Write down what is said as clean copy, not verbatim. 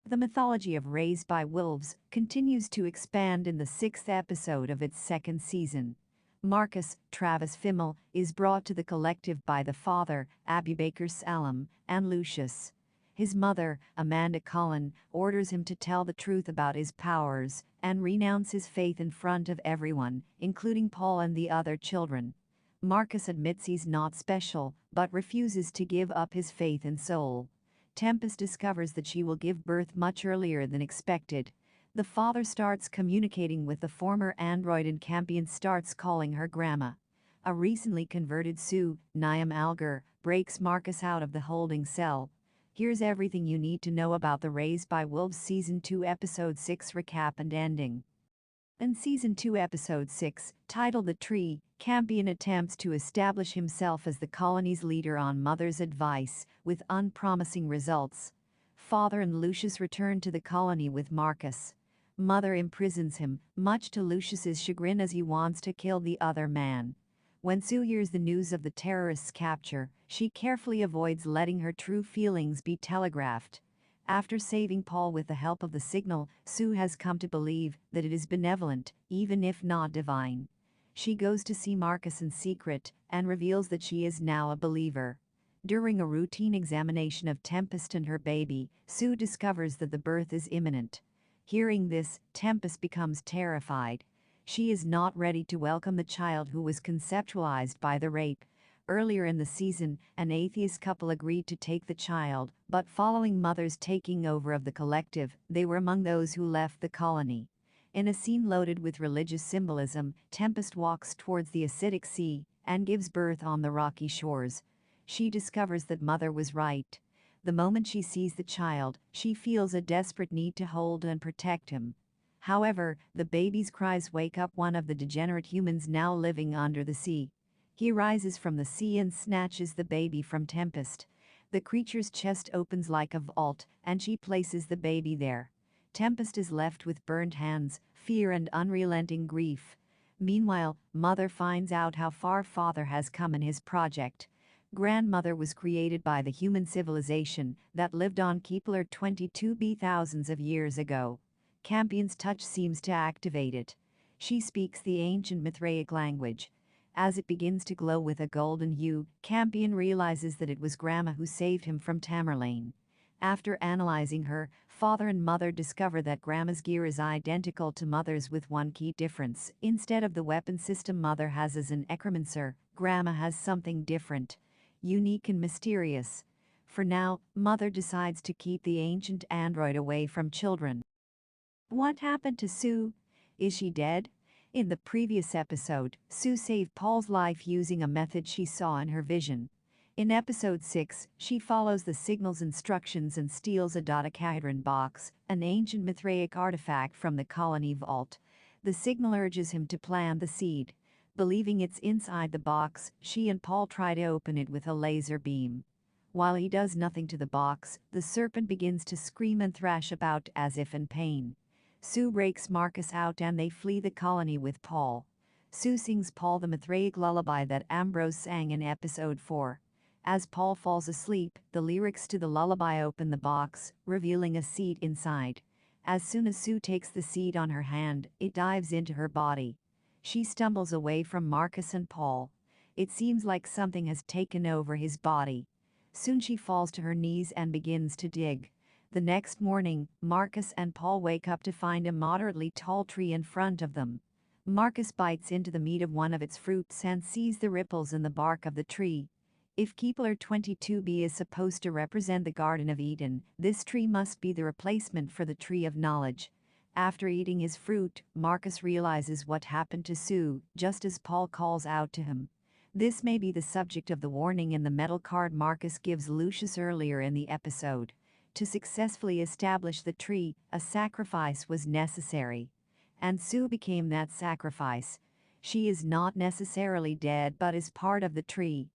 The mythology of Raised by Wolves continues to expand in the sixth episode of its second season. Marcus, Travis Fimmel, is brought to the collective by the father, Abubaker Salam, and Lucius. His mother, Amanda Cullen, orders him to tell the truth about his powers and renounce his faith in front of everyone, including Paul and the other children. Marcus admits he's not special, but refuses to give up his faith and soul. Tempest discovers that she will give birth much earlier than expected. The father starts communicating with the former android and Campion starts calling her grandma. A recently converted Sue, Niam Alger, breaks Marcus out of the holding cell. Here's everything you need to know about the Raised by Wolves Season 2 Episode 6 recap and ending. In Season 2 Episode 6, titled The Tree, Campion attempts to establish himself as the colony's leader on Mother's advice, with unpromising results. Father and Lucius return to the colony with Marcus. Mother imprisons him, much to Lucius's chagrin as he wants to kill the other man. When Sue hears the news of the terrorists' capture, she carefully avoids letting her true feelings be telegraphed. After saving Paul with the help of the signal, Sue has come to believe that it is benevolent, even if not divine. She goes to see Marcus in secret and reveals that she is now a believer. During a routine examination of Tempest and her baby, Sue discovers that the birth is imminent. Hearing this, Tempest becomes terrified. She is not ready to welcome the child who was conceptualized by the rape. Earlier in the season, an atheist couple agreed to take the child, but following Mother's taking over of the collective, they were among those who left the colony. In a scene loaded with religious symbolism, Tempest walks towards the acidic sea and gives birth on the rocky shores. She discovers that Mother was right. The moment she sees the child, she feels a desperate need to hold and protect him. However, the baby's cries wake up one of the degenerate humans now living under the sea. He rises from the sea and snatches the baby from Tempest. The creature's chest opens like a vault, and she places the baby there. Tempest is left with burned hands, fear and unrelenting grief. Meanwhile, Mother finds out how far Father has come in his project. Grandmother was created by the human civilization that lived on Kepler 22b thousands of years ago. Campion's touch seems to activate it. She speaks the ancient Mithraic language. As it begins to glow with a golden hue, Campion realizes that it was Grandma who saved him from Tamerlane. After analyzing her, Father and Mother discover that Grandma's gear is identical to Mother's with one key difference. Instead of the weapon system Mother has as an necromancer, Grandma has something different, unique and mysterious. For now, Mother decides to keep the ancient android away from children. What happened to Sue? Is she dead? In the previous episode, Sue saved Paul's life using a method she saw in her vision. In episode 6, she follows the signal's instructions and steals a dodecahedron box, an ancient Mithraic artifact from the colony vault. The signal urges him to plant the seed. Believing it's inside the box, she and Paul try to open it with a laser beam. While he does nothing to the box, the serpent begins to scream and thrash about as if in pain. Sue breaks Marcus out and they flee the colony with Paul. Sue sings Paul the Mithraic lullaby that Ambrose sang in episode 4. As Paul falls asleep, the lyrics to the lullaby open the box, revealing a seed inside. As soon as Sue takes the seed on her hand, it dives into her body. She stumbles away from Marcus and Paul. It seems like something has taken over his body. Soon she falls to her knees and begins to dig. The next morning, Marcus and Paul wake up to find a moderately tall tree in front of them. Marcus bites into the meat of one of its fruits and sees the ripples in the bark of the tree. If Kepler 22b is supposed to represent the Garden of Eden, this tree must be the replacement for the Tree of Knowledge. After eating his fruit, Marcus realizes what happened to Sue, just as Paul calls out to him. This may be the subject of the warning in the metal card Marcus gives Lucius earlier in the episode. To successfully establish the tree, a sacrifice was necessary. And Sue became that sacrifice. She is not necessarily dead but is part of the tree.